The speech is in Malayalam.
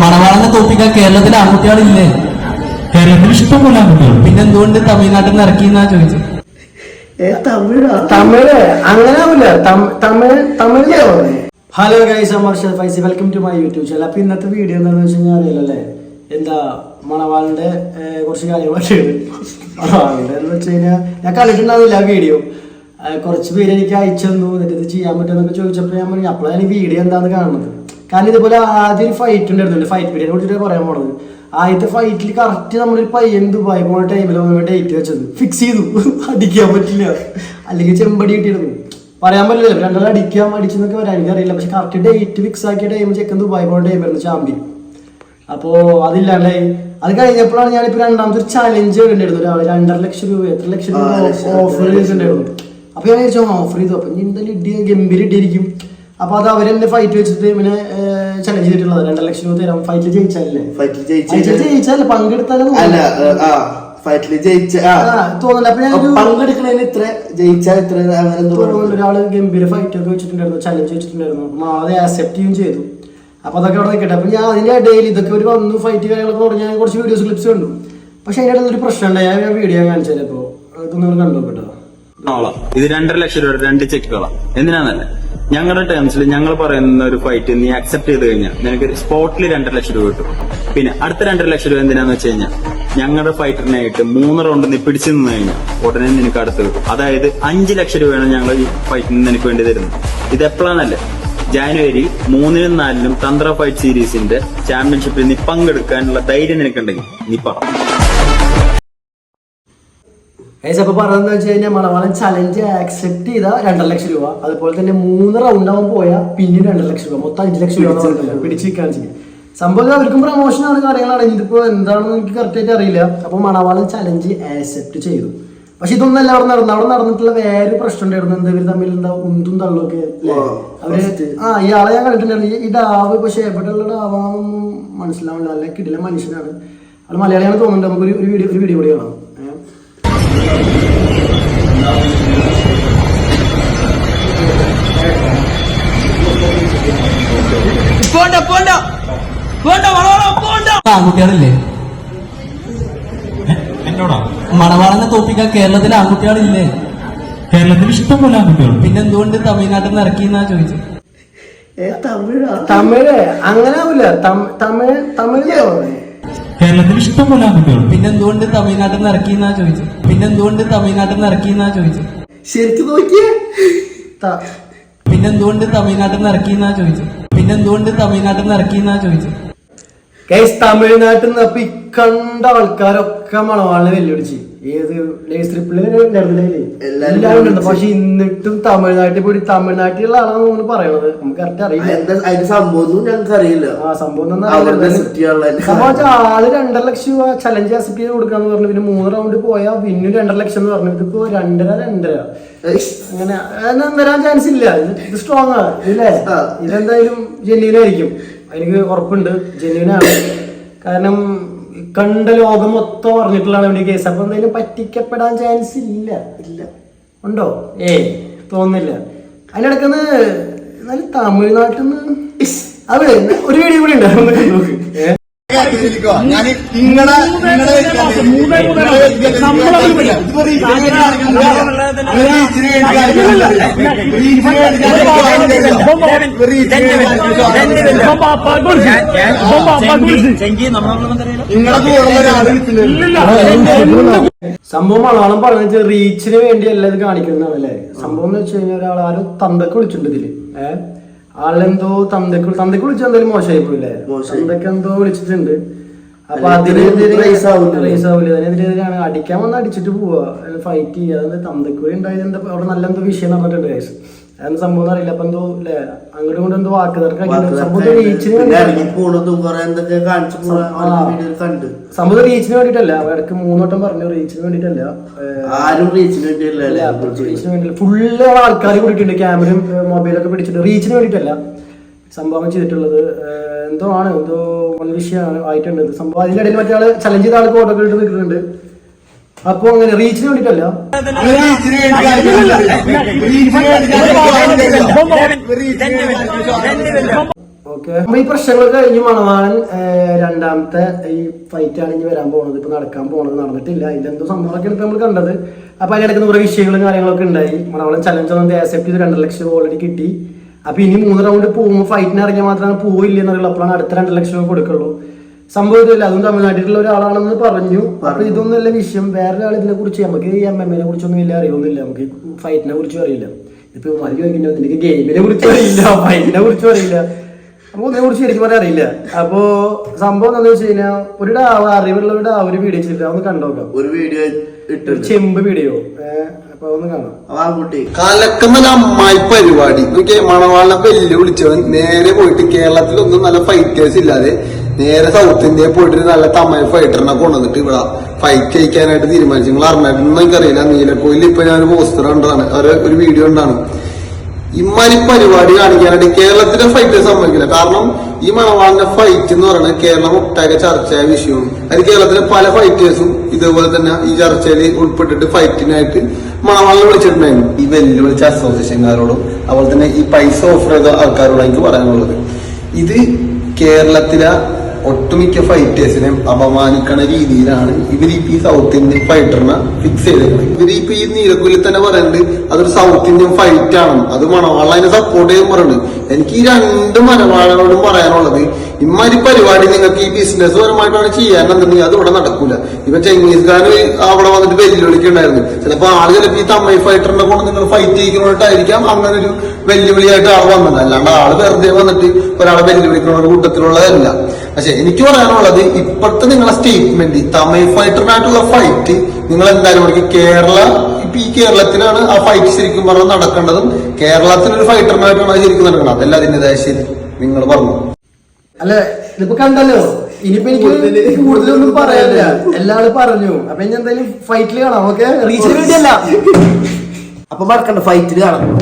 മണവാളനെ തോപ്പിക്കാൻ കേരളത്തിലെ ആൺകുട്ടികളില്ലേ? കേരളത്തിൽ ഇഷ്ടംപോലെ ആൺകുട്ടികൾ. പിന്നെന്തുകൊണ്ട് തമിഴ്നാട്ടിൽ നിന്ന് ഇറക്കിയെന്നാ ചോദിച്ചു. തമിഴ് അങ്ങനെ Tamil. Hello guys, Amarshad Faizy, welcome to my YouTube channel. അപ്പൊ ഇന്നത്തെ വീഡിയോ എന്താണെന്ന് വെച്ച് കഴിഞ്ഞാൽ അറിയില്ലല്ലേ, എന്താ മണവാളിന്റെ കുറച്ച് കാര്യങ്ങളൊക്കെ മണവാളിന്റെ എന്ന് വെച്ച് കഴിഞ്ഞാൽ ഞാൻ കണ്ടിട്ടുണ്ടാവില്ല ആ വീഡിയോ. കുറച്ച് പേര് എനിക്ക് അയച്ചു തന്നു, എന്നിട്ട് ഇത് ചെയ്യാൻ പറ്റുമെന്നൊക്കെ ചോദിച്ചപ്പോൾ ഞാൻ പറഞ്ഞു അപ്പോഴാണ് ഈ വീഡിയോ എന്താണെന്ന് കാണുന്നത്. കാരണം ഇതുപോലെ ആദ്യം ഒരു ഫൈറ്റ് ഉണ്ടായിരുന്നു, ഫൈറ്റ് വീഡിയോനെ കുറിച്ചിട്ട് പറയാൻ പോണത്. ആദ്യത്തെ ഫൈറ്റിൽ കറക്റ്റ് നമ്മളൊരു പയ്യൻ ദുബായ് പോണ ടൈമിലാണ് ഡേറ്റ് വെച്ചത്, ഫിക്സ് ചെയ്തു. അടിക്കാൻ പറ്റില്ല, അല്ലെങ്കിൽ ചെമ്പടി കിട്ടിയിരുന്നു, പറയാൻ പറ്റില്ല. രണ്ടാളും അടിച്ചെന്നൊക്കെ വരാൻ എനിക്കറിയില്ല. പക്ഷെ കറക്റ്റ് ഡേറ്റ് ഫിക്സ് ആക്കിയ ടൈം ചെക്കൻ ദുബായ് പോണ ടൈമായിരുന്നു, ചാമ്പ്യൻ. അപ്പോൾ അതില്ലാണ്ടായി. അത് കഴിഞ്ഞപ്പോഴാണ് ഞാനിപ്പോൾ രണ്ടാമത്തെ ഒരു ചലഞ്ച് ഉണ്ടായിരുന്നു. ഒരാൾ 2.5 ലക്ഷം രൂപ, എത്ര ലക്ഷം രൂപ ഓഫർ ചെയ്തിട്ടുണ്ടായിരുന്നു. അപ്പൊ ഞാൻ വിചാരിച്ചു ഓഫർ ചെയ്തു, അപ്പൊ എന്തായാലും ഗംഭീര ഇട്ടിരിക്കും. അപ്പൊ അത് അവരെന്നെ ഫൈറ്റ് വെച്ചിട്ട് പിന്നെ ചലഞ്ച് ചെയ്തിട്ടുള്ളത് 2.5 ലക്ഷം രൂപ തരാം. ഫൈറ്റിൽ ജയിച്ചാലല്ലേ, ജയിച്ചാലേ പങ്കെടുത്താലും തോന്നില്ല. അപ്പൊ ഞാൻ പങ്കെടുക്കണേന് ഇത്ര ജയിച്ചാൽ ഇത്ര ഒരാള് ഗംഭീര ഫൈറ്റ് ഒക്കെ വെച്ചിട്ടുണ്ടായിരുന്നു, ചലഞ്ച് വെച്ചിട്ടുണ്ടായിരുന്നു. അത് ആക്സെപ്റ്റ് ചെയ്യും ചെയ്തു. അപ്പൊ അതൊക്കെ അവിടെ നിൽക്കട്ടെ. അപ്പൊ ഞാൻ അതിന്റെ ഇടയിൽ ഇതൊക്കെ ഒരു വന്നു ഫൈറ്റ് കാര്യങ്ങളൊക്കെ പറഞ്ഞാൽ ഞാൻ കുറച്ച് വീഡിയോസ് ക്ലിപ്സ് കണ്ടു. പക്ഷെ അതിന്റെ ഇടയിൽ ഒരു പ്രശ്നം ഉണ്ടായി. ഞാൻ വീഡിയോ കാണിച്ചാലോ, ഇതൊന്നും കണ്ടു കേട്ടോ. ഇത് 2.5 ലക്ഷം രൂപ 2 ചെക്കുകളാണ്. എന്തിനാന്നല്ലേ, ഞങ്ങളുടെ ടേംസിൽ ഞങ്ങൾ പറയുന്ന ഒരു ഫൈറ്റ് നീ അക്സെപ്റ്റ് ചെയ്ത് കഴിഞ്ഞാൽ നിനക്ക് സ്പോട്ടിൽ 2.5 ലക്ഷം രൂപ കിട്ടും. പിന്നെ അടുത്ത 2.5 ലക്ഷം രൂപ എന്തിനാന്ന് വെച്ച് കഴിഞ്ഞാൽ ഞങ്ങളുടെ ഫൈറ്ററിനായിട്ട് 3 റൗണ്ട് നീ പിടിച്ചു നിന്ന് കഴിഞ്ഞാൽ ഉടനെ നിനക്ക് അടുത്ത് കിട്ടും. അതായത് 5 ലക്ഷം രൂപയാണ് ഞങ്ങൾ ഈ ഫൈറ്റിന് നിനക്ക് വേണ്ടി തരുന്നത്. ഇത് എപ്പോഴാണല്ലേ, ജാനുവരി 3-നും 4-നും തന്ത്ര ഫൈറ്റ് സീരീസിന്റെ ചാമ്പ്യൻഷിപ്പിൽ നീ പങ്കെടുക്കാനുള്ള ധൈര്യം നിനക്കുണ്ടെങ്കിൽ നീ പറ. അപ്പൊ പറഞ്ഞതെന്ന് വെച്ച് കഴിഞ്ഞാൽ മണവാളൻ ചലഞ്ച് ആക്സെപ്റ്റ് ചെയ്ത 2.5 ലക്ഷം രൂപ, അതുപോലെ തന്നെ 3 റൗണ്ട് ആവാൻ പോയാൽ പിന്നെ 2.5 ലക്ഷം രൂപ, മൊത്തം 5 ലക്ഷം രൂപ പിടിച്ചു വെക്കാൻ ചെയ്യും. സംഭവം അവർക്കും പ്രമോഷനാണ്, കാര്യങ്ങളാണ്. ഇതിപ്പോ എന്താണെന്ന് എനിക്ക് കറക്റ്റ് ആയിട്ട് അറിയില്ല. അപ്പൊ മണവാളൻ ചലഞ്ച് ആക്സെപ്റ്റ് ചെയ്തു. പക്ഷെ ഇതൊന്നല്ല അവിടെ നടന്നിട്ടുള്ള വേറെ പ്രശ്നം ഉണ്ടായിരുന്നു. എന്താ ഇവർ തമ്മിൽ എന്താ ഉന്തും തള്ളൊക്കെ അവര് ഇയാളെ ഞാൻ കണ്ടിട്ടുണ്ടായിരുന്നു. ഈ ഡാവ് പക്ഷെ എവിടെയുള്ള ഡാവാന്നൊന്നും മനസ്സിലാവില്ല. നല്ല കിടില മനുഷ്യനാണ്, അത് മലയാളിയാണ് തോന്നുന്നുണ്ട്. നമുക്ക് ഒരു വീഡിയോ കൂടി കാണാം. ആൺകുട്ടികളില്ലേ? എന്നോടാ? മണവാളനെ തോപ്പിക്കാൻ കേരളത്തിലെ ആൺകുട്ടികളില്ലേ? കേരളത്തിൽ ഇഷ്ടംപോലെ ആൺകുട്ടികൾ. പിന്നെന്തുകൊണ്ട് തമിഴ്നാട്ടിൽ നിന്ന് ഇറക്കിയെന്നാ ചോദിച്ചു. തമിഴ് അങ്ങനെ ആവില്ല, തമിഴ് കേരളത്തിൽ ഇഷ്ടംപോലെ ആൺകുട്ടികൾ. പിന്നെന്തുകൊണ്ട് തമിഴ്നാട്ടിൽ നിന്ന് ഇറക്കിയെന്നാ ചോദിച്ചു. ശരിക്കും നോക്കിയേ, പിന്നെന്തുകൊണ്ട് തമിഴ്നാട്ടിൽ നിന്ന് ഇറക്കിയെന്നാ ചോദിച്ചു. തമിഴ്നാട്ടിൽ നിന്ന് അപ്പൊ ഈ കണ്ട ആൾക്കാരൊക്കെ മണവാളിനെ വെല്ലുവിളിച്ച് ഏത് എല്ലാവരും. പക്ഷെ എന്നിട്ടും തമിഴ്നാട്ടിൽ പോയി തമിഴ്നാട്ടിലുള്ള ആളാണെന്ന് പറയണത് നമുക്ക് കറക്റ്റ് അറിയില്ല. അതിന്റെ സംഭവം ഞങ്ങൾക്ക് അറിയില്ല. ആ സംഭവം ആള് 2.5 ലക്ഷം രൂപ ചലഞ്ച് അക്സെപ്റ്റ് ചെയ്ത് കൊടുക്കാന്ന് പറഞ്ഞു. പിന്നെ 3 റൗണ്ട് പോയാൽ പിന്നെ 2.5 ലക്ഷം എന്ന് പറഞ്ഞു. ഇതിപ്പോ 2.5 അങ്ങനെ വരാൻ ചാൻസ് ഇല്ല. ഇത് സ്ട്രോങ് ആണ് ഇല്ലേ? ഇതെന്തായാലും ജെന്യൂൻ ആയിരിക്കും, എനിക്ക് ഉറപ്പുണ്ട്. ജെന്യൂനാണ്. കാരണം കണ്ട ലോകം മൊത്തം പറഞ്ഞിട്ടുള്ളതാണ് ഇവിടെ കേസ്. അപ്പൊ എന്തായാലും പറ്റിക്കപ്പെടാൻ ചാൻസ് ഇല്ല. ഉണ്ടോ? തോന്നുന്നില്ല. അതിനിടക്കുന്ന എന്നാലും തമിഴ്നാട്ടിൽ നിന്ന് അവിടെ ഒരു വീഡിയോ കൂടി ഉണ്ടായിരുന്നു, നോക്ക്. സംഭവം മലയാളം പറഞ്ഞ റീച്ചിന് വേണ്ടിയല്ല ഇത് കാണിക്കുന്നതാണല്ലേ. സംഭവം എന്ന് വെച്ച് കഴിഞ്ഞാൽ ഒരാളാരും തന്തക്ക് വിളിച്ചിട്ടുണ്ട് ഇതില്. ആളെന്തോ തന്തക്ക് വിളിച്ചാൽ എന്തായാലും മോശമായി പോയില്ലേ, തന്തക്ക് എന്തോ വിളിച്ചിട്ടുണ്ട്. അപ്പൊ അതിനെതിരെയാണ് അടിക്കാൻ വന്ന് അടിച്ചിട്ട് പോവാ, ഫൈറ്റ് ചെയ്യുക. അതായത് തന്തക്കുറി ഉണ്ടായത് എന്താ അവിടെ നല്ല എന്തോ വിഷയം നടന്നിട്ടുണ്ട് കേസ്. അതൊന്നും സംഭവം അറിയില്ല. അപ്പൊ എന്തോ അല്ലെ അങ്ങോട്ടും ഇങ്ങോട്ടും എന്തോ വാക്കുതർക്കം സംഭവം റീച്ചിന് വേണ്ടിട്ടല്ല. ഇടയ്ക്ക് 3 വട്ടം പറഞ്ഞു റീച്ചിന് വേണ്ടിട്ടല്ല, ഫുള്ള് ആൾക്കാർ കൂടിയിട്ടുണ്ട്, ക്യാമറയും മൊബൈലൊക്കെ പിടിച്ചിട്ട്. റീച്ചിന് വേണ്ടിട്ടല്ല സംഭവം ചെയ്തിട്ടുള്ളത്. എന്തോ വിഷയമാണ് ആയിട്ടുണ്ട് സംഭവം. അതിനിടയിൽ മറ്റേ ആള് ചലഞ്ച് ചെയ്ത ആൾക്ക് ഓട്ടോ ഇട്ട് നിൽക്കുന്നുണ്ട്. അപ്പൊ അങ്ങനെ റീച്ചിന് വേണ്ടിട്ടല്ല. ഓക്കെ, അപ്പൊ ഈ പ്രശ്നങ്ങളൊക്കെ കഴിഞ്ഞ് മണവാളൻ രണ്ടാമത്തെ ഈ ഫൈറ്റ് ആണ് ഇനി വരാൻ പോകുന്നത്. ഇപ്പൊ നടക്കാൻ പോകുന്നത് നടന്നിട്ടില്ല. ഇതെന്തോ സംഭവമൊക്കെയാണ് ഇപ്പൊ നമ്മൾ കണ്ടത്. അപ്പൊ അതിനിടയ്ക്ക് കുറെ വിഷയങ്ങളും കാര്യങ്ങളൊക്കെ ഉണ്ടായി. മണവാളൻ ചലഞ്ച് ഒന്നും ആക്സെപ്റ്റ് ചെയ്ത് 2.5 ലക്ഷം ഓൾറെഡി കിട്ടി. അപ്പൊ ഇനി 3 റൗണ്ട് പോകുമ്പോൾ ഫൈറ്റിന് ഇറങ്ങിയാൽ മാത്രമാണ് പോവില്ല എന്നുള്ള. അപ്പോഴാണ് അടുത്ത 2 ലക്ഷം രൂപ കൊടുക്കുള്ളൂ. സംഭവം ഇതല്ല, അതും തമിഴ്നാട്ടിലുള്ള ഒരാളാണെന്ന് പറഞ്ഞു. അപ്പൊ ഇതൊന്നുമല്ല വിഷയം. വേറൊരാൾ ഇതിനെ കുറിച്ച്, നമുക്ക് ഈ MMA കുറിച്ചൊന്നും വലിയ അറിയൊന്നുമില്ല. നമുക്ക് ഫൈറ്റിനെ കുറിച്ചും അറിയില്ല. ഇപ്പൊ മറി ചോദിക്കുന്നത് എനിക്ക് ഗെയിമിനെ കുറിച്ചും അറിയില്ല, ഫൈറ്റിനെ കുറിച്ചും അറിയില്ല. അപ്പൊ ഒന്നിനെ കുറിച്ച് ശരിക്കും പറയാൻ അറിയില്ല. അപ്പൊ സംഭവം എന്താണെന്ന് വെച്ച് കഴിഞ്ഞാൽ അറിവുള്ള ഒരു വീഡിയോ ചെയ്തിട്ട് ഒന്ന് കണ്ടോക്കാം. ഒരു വീഡിയോ ഒരു ചെമ്പ് വീഡിയോ. അപ്പൊ ഒന്ന് കാണാം. ആ കുട്ടി കലക്കുന്ന അമ്മായി പരിപാടി മണവാളിനെ വെല്ലു വിളിച്ചവൻ നേരെ പോയിട്ട് കേരളത്തിലൊന്നും നല്ല ഫൈറ്റേഴ്സ് ഇല്ലാതെ നേരെ സൗത്ത് ഇന്ത്യയിൽ പോയിട്ട് നല്ല തമിഴ് ഫൈറ്ററിനെ കൊണ്ടുവന്നിട്ട് ഇവിടെ ഫൈറ്റ് ചെയ്യിക്കാനായിട്ട് തീരുമാനിച്ചു. നിങ്ങൾ അറിഞ്ഞായിട്ടൊന്നും എനിക്കറിയില്ല. നീലക്കോയിൽ ഇപ്പൊ ഞാനൊരു പോസ്റ്റർ കണ്ടതാണ്, ഒരു വീഡിയോ ഉണ്ടാണ്. ഇമ്മാരി പരിപാടി കാണിക്കാനായിട്ട് കേരളത്തിലെ ഫൈറ്റേഴ്സ് സമ്മതിക്കില്ല. കാരണം ഈ മണവാളിന്റെ ഫൈറ്റ് എന്ന് പറയുന്നത് കേരളം ഒട്ടാകെ ചർച്ചയായ വിഷയമാണ്. അത് കേരളത്തിലെ പല ഫൈറ്റേഴ്സും ഇതേപോലെ തന്നെ ഈ ചർച്ചയിൽ ഉൾപ്പെട്ടിട്ട് ഫൈറ്റിനായിട്ട് മണവാളിനെ വിളിച്ചിട്ടുണ്ടായിരുന്നു. ഈ വെല്ലുവിളിച്ച അസോസിയേഷൻകാരോടും അതുപോലെ തന്നെ ഈ പൈസ ഓഫർ ചെയ്ത ആൾക്കാരോടും എനിക്ക് പറയാനുള്ളത്, ഇത് കേരളത്തിലെ ഒട്ടുമിക്ക ഫൈറ്റേഴ്സിനെയും അപമാനിക്കണ രീതിയിലാണ് ഇവരിപ്പോ ഈ സൗത്ത് ഇന്ത്യൻ ഫൈറ്ററിനെ ഫിക്സ് ചെയ്തേക്കുന്നത്. ഇവരിപ്പോ ഈ നീലക്കുലിൽ തന്നെ പറയുന്നുണ്ട് അതൊരു സൗത്ത് ഇന്ത്യൻ ഫൈറ്റ് ആണ്, അത് മണവാള അതിനെ സപ്പോർട്ട് ചെയ്യാൻ പറയുന്നുണ്ട്. എനിക്ക് ഈ 2 മണവാളനോടും പറയാനുള്ളത്, ഇമ്മാരി പരിപാടി നിങ്ങൾക്ക് ഈ ബിസിനസ് പരമായിട്ടാണ് ചെയ്യാനുണ്ടെങ്കിൽ അത് ഇവിടെ നടക്കൂല. ഇപ്പൊ ചെങ്ങീസ് ഖാൻ അവിടെ വന്നിട്ട് വെല്ലുവിളിക്കുണ്ടായിരുന്നു. ചിലപ്പോ ചിലപ്പോ ഈ തമിഴ് ഫൈറ്ററിനെ കൊണ്ട് നിങ്ങൾ ഫൈറ്റ് ചെയ്യിക്കുന്നതായിട്ടായിരിക്കാം അങ്ങനെ ഒരു വെല്ലുവിളിയായിട്ട് ആൾ വന്നത്. അല്ലാണ്ട് ആള് വെറുതെ വന്നിട്ട് ഒരാളെ വെല്ലുവിളിക്കുന്ന ഒരു കൂട്ടത്തിലുള്ളതല്ല. പക്ഷെ എനിക്ക് പറയാനുള്ളത്, ഇപ്പോഴത്തെ നിങ്ങളെ സ്റ്റേറ്റ്മെന്റ് തമിഴ് ഫൈറ്ററിനായിട്ടുള്ള ഫൈറ്റ് നിങ്ങൾ എന്തായാലും ഇപ്പൊ ഈ കേരളത്തിലാണ് ആ ഫൈറ്റ് ശരിക്കും പറഞ്ഞാൽ നടക്കേണ്ടതും. കേരളത്തിലൊരു ഫൈറ്ററിനായിട്ടാണ് ശരിക്കും നടക്കുന്നത്. അതല്ല അതിൻ്റെതായ ശരി നിങ്ങൾ പറഞ്ഞു. അല്ല, ഇതിപ്പോ കണ്ടല്ലോ. ഇനിയിപ്പോ എനിക്ക് കൂടുതലൊന്നും പറയാനില്ല, എല്ലാവരും പറഞ്ഞു. അപ്പൊ ഇനി എന്തായാലും ഫൈറ്റിൽ കാണാം. ഓക്കെ, റീച്ചിന് വേണ്ടിയല്ല. അപ്പൊ മറക്കണ്ട, ഫൈറ്റിൽ കാണാം.